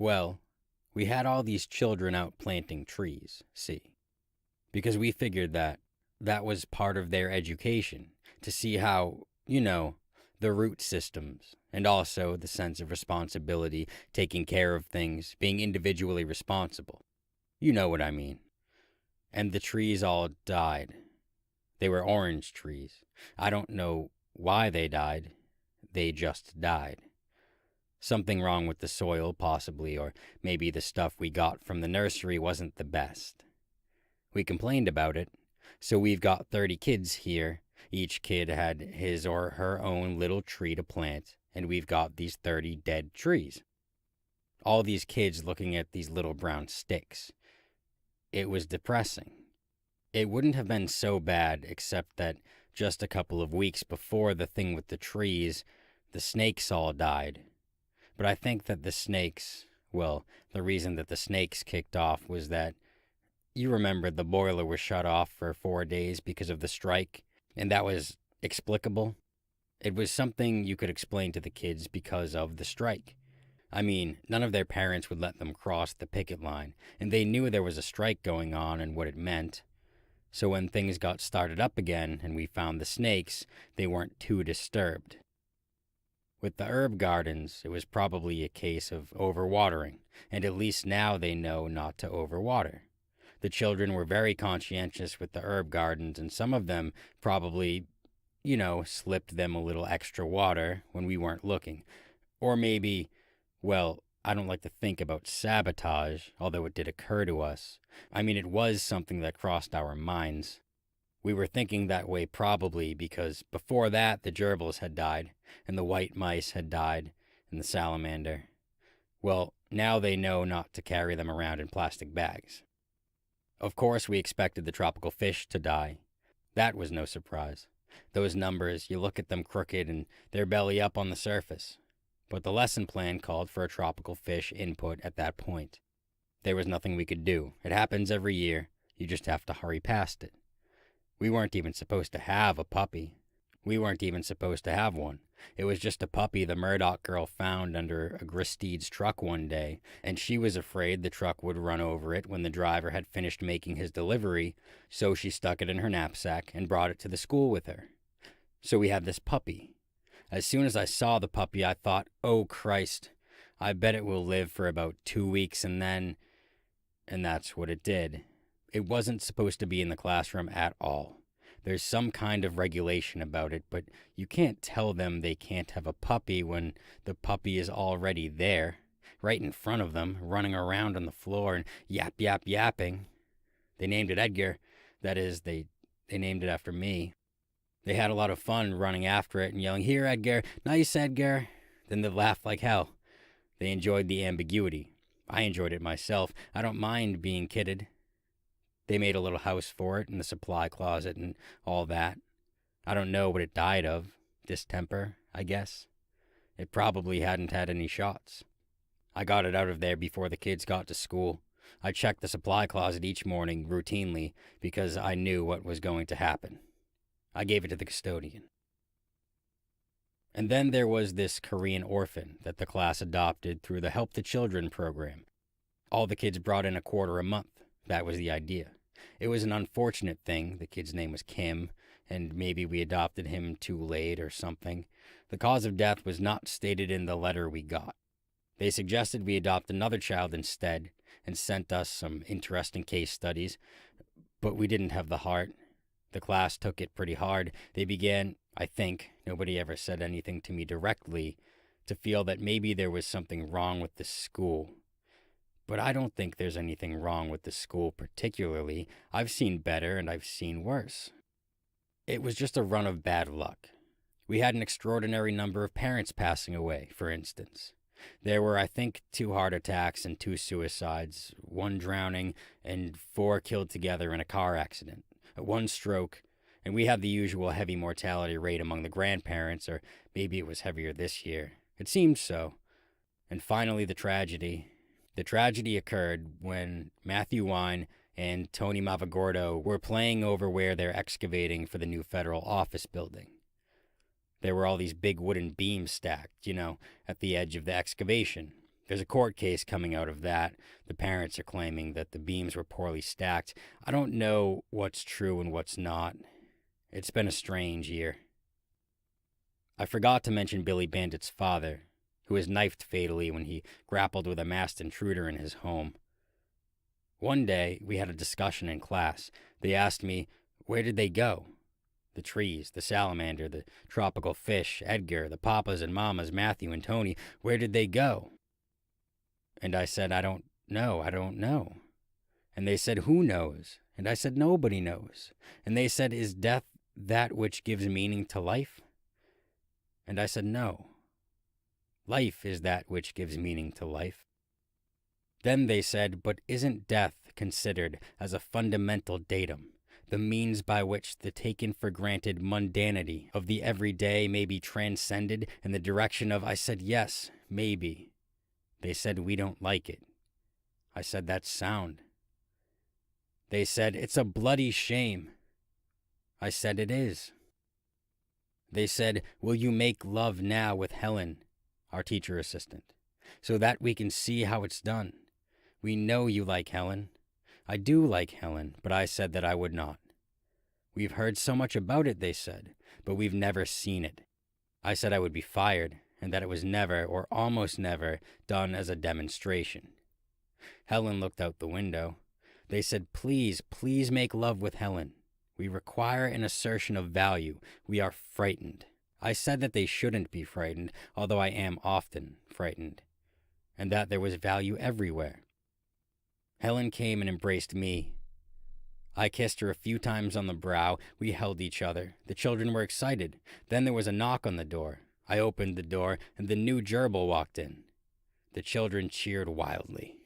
Well, we had all these children out planting trees, see, because we figured that was part of their education, to see how, the root systems, and also the sense of responsibility, taking care of things, being individually responsible. You know what I mean. And the trees all died. They were orange trees. I don't know why they died. They just died. Something wrong with the soil, possibly, or maybe the stuff we got from the nursery wasn't the best. We complained about it, so we've got 30 kids here. Each kid had his or her own little tree to plant, and we've got these 30 dead trees. All these kids looking at these little brown sticks. It was depressing. It wouldn't have been so bad except that just a couple of weeks before the thing with the trees, the snakes all died. But I think that the snakes, well, the reason that the snakes kicked off was that, you remember the boiler was shut off for 4 days because of the strike, and that was explicable. It was something you could explain to the kids because of the strike. I mean, none of their parents would let them cross the picket line, and they knew there was a strike going on and what it meant. So when things got started up again and we found the snakes, they weren't too disturbed. With the herb gardens, it was probably a case of overwatering, and at least now they know not to overwater. The children were very conscientious with the herb gardens, and some of them probably, slipped them a little extra water when we weren't looking. Or maybe, well, I don't like to think about sabotage, although it did occur to us. I mean, it was something that crossed our minds. We were thinking that way probably because before that the gerbils had died, and the white mice had died, and the salamander. Well, now they know not to carry them around in plastic bags. Of course, we expected the tropical fish to die. That was no surprise. Those numbers, you look at them crooked and they're belly up on the surface. But the lesson plan called for a tropical fish input at that point. There was nothing we could do. It happens every year. You just have to hurry past it. We weren't even supposed to have a puppy. We weren't even supposed to have one. It was just a puppy the Murdoch girl found under a Gristeed's truck one day, and she was afraid the truck would run over it when the driver had finished making his delivery, so she stuck it in her knapsack and brought it to the school with her. So we had this puppy. As soon as I saw the puppy, I thought, oh Christ, I bet it will live for about 2 weeks and that's what it did. It wasn't supposed to be in the classroom at all. There's some kind of regulation about it, but you can't tell them they can't have a puppy when the puppy is already there, right in front of them, running around on the floor and yapping. They named it Edgar. That is, they named it after me. They had a lot of fun running after it and yelling, "Here, Edgar! Nice, Edgar!" Then they laughed like hell. They enjoyed the ambiguity. I enjoyed it myself. I don't mind being kidded. They made a little house for it in the supply closet and all that. I don't know what it died of. Distemper, I guess. It probably hadn't had any shots. I got it out of there before the kids got to school. I checked the supply closet each morning routinely because I knew what was going to happen. I gave it to the custodian. And then there was this Korean orphan that the class adopted through the Help the Children program. All the kids brought in $25 a month. That was the idea. It was an unfortunate thing. The kid's name was Kim, and maybe we adopted him too late or something. The cause of death was not stated in the letter we got. They suggested we adopt another child instead and sent us some interesting case studies, but we didn't have the heart. The class took it pretty hard. They began, I think, nobody ever said anything to me directly, to feel that maybe there was something wrong with the school. But I don't think there's anything wrong with the school particularly. I've seen better and I've seen worse. It was just a run of bad luck. We had an extraordinary number of parents passing away, for instance. There were, I think, 2 heart attacks and 2 suicides, 1 drowning, and 4 killed together in a car accident, 1 stroke, and we had the usual heavy mortality rate among the grandparents, or maybe it was heavier this year. It seemed so. And finally, the tragedy. The tragedy occurred when Matthew Wine and Tony Mavagordo were playing over where they're excavating for the new federal office building. There were all these big wooden beams stacked, at the edge of the excavation. There's a court case coming out of that. The parents are claiming that the beams were poorly stacked. I don't know what's true and what's not. It's been a strange year. I forgot to mention Billy Bandit's father, who was knifed fatally when he grappled with a masked intruder in his home. One day, we had a discussion in class. They asked me, where did they go? The trees, the salamander, the tropical fish, Edgar, the papas and mamas, Matthew and Tony, where did they go? And I said, I don't know. And they said, who knows? And I said, nobody knows. And they said, is death that which gives meaning to life? And I said, no. Life is that which gives meaning to life. Then they said, but isn't death considered as a fundamental datum, the means by which the taken for granted mundanity of the everyday may be transcended in the direction of, I said, yes, maybe. They said, we don't like it. I said, that's sound. They said, it's a bloody shame. I said, it is. They said, will you make love now with Helen, our teacher assistant, so that we can see how it's done? We know you like Helen. I do like Helen, but I said that I would not. We've heard so much about it, they said, but we've never seen it. I said I would be fired, and that it was never, or almost never, done as a demonstration. Helen looked out the window. They said, please make love with Helen. We require an assertion of value. We are frightened. I said that they shouldn't be frightened, although I am often frightened, and that there was value everywhere. Helen came and embraced me. I kissed her a few times on the brow. We held each other. The children were excited. Then there was a knock on the door. I opened the door, and the new gerbil walked in. The children cheered wildly.